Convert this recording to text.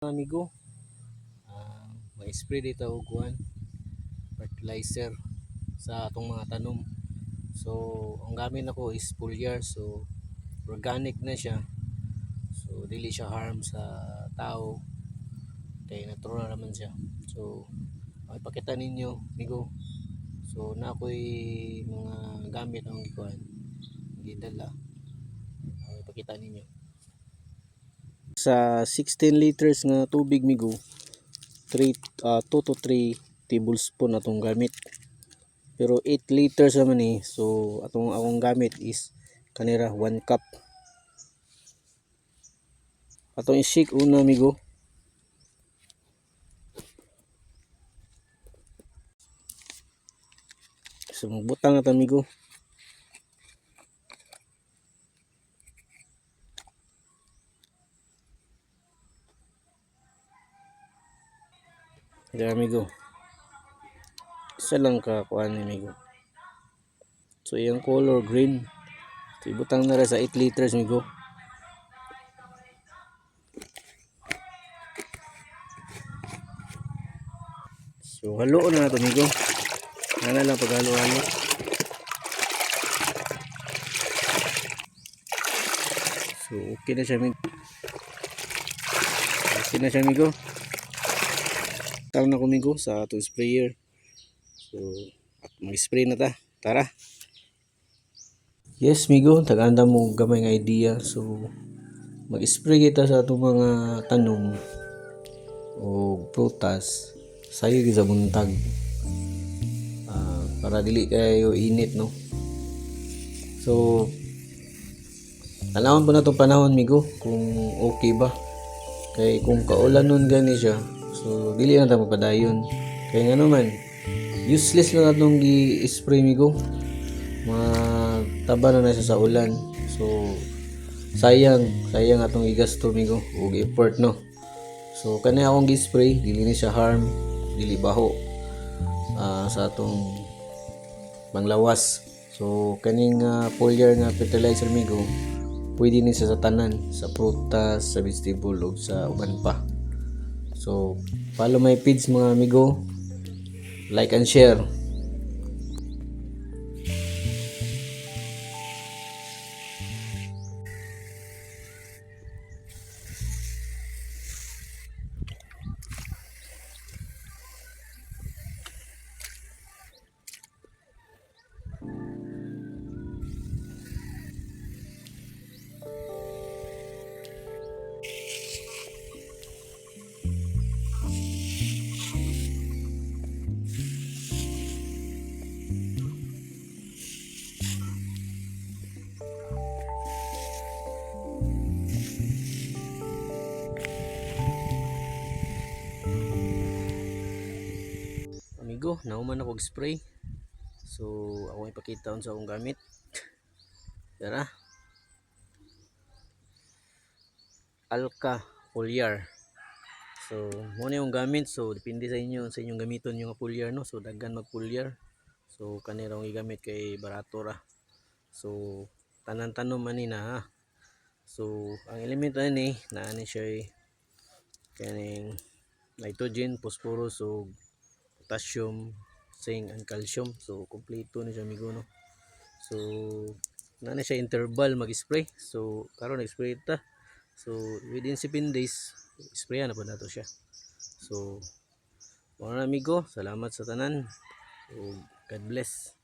Amigo, may-spray dito og kuan fertilizer sa atong mga tanom. So ang gamit nako is foliar, so organic na siya, so dili siya harm sa tao kay natural naman siya. So ipakita ninyo amigo, so nakoy mga gamit ang gikuan gidala, ipakita ninyo sa 16 liters nga tubig migo. 2 to 3 tablespoon atong gamit, pero 8 liters naman so akong gamit is kanira 1 cup. Atong i-shake una amigo. So magbutang na ta amigo. Diyan amigo, isa lang ka kuan amigo. So yung color green, so ibutang na ra sa 8 liters amigo. So halo na ito amigo, ana lang paghalo-halo. So okay na siya amigo, tara na ko amigo sa atong sprayer. So mag-spray na ta, tara. Yes migo, tagaanda mo gamay nga idea. So mag-spray kita sa atong mga tanom o prutas sayo gyud sa buntag, para dili kayo init no. So tanawon po na itong panahon migo kung okay ba, kay kung kaulan nun gani siya, so dili na tayo magpadayon, kay nga naman useless na itong gi-spray migo, mataba na siya sa ulan. So sayang atong igasto migo ug effort no. So kani akong gi-spray dili ni siya harm, dili baho sa atong panglawas. So kaning foliar nga fertilizer migo pwede ni sa tanan, sa prutas, sa vegetable ug sa uban pa. So follow my page mga amigo, like and share. Amigo, nauman ako og-spray. So ako ipakita unsa akong gamit. Tara. Alka foliar. So mo na yung gamit, so depende sa inyo sa inyong gamiton yung foliar no. So daghan mag foliar. So kanira akong igamit kay barato ra. So tanan-tanom man ni na ha. So ang elemento ani naa ni siya kaning nitrogen, phosphorus, ug potassium, zinc and calcium. So kompleto ni siya amigo no. So na siya interval mag-spray. So karon nag-spray ta. So within 7 days sprayan na po nato siya. So mga amigo, salamat sa tanan. So God bless.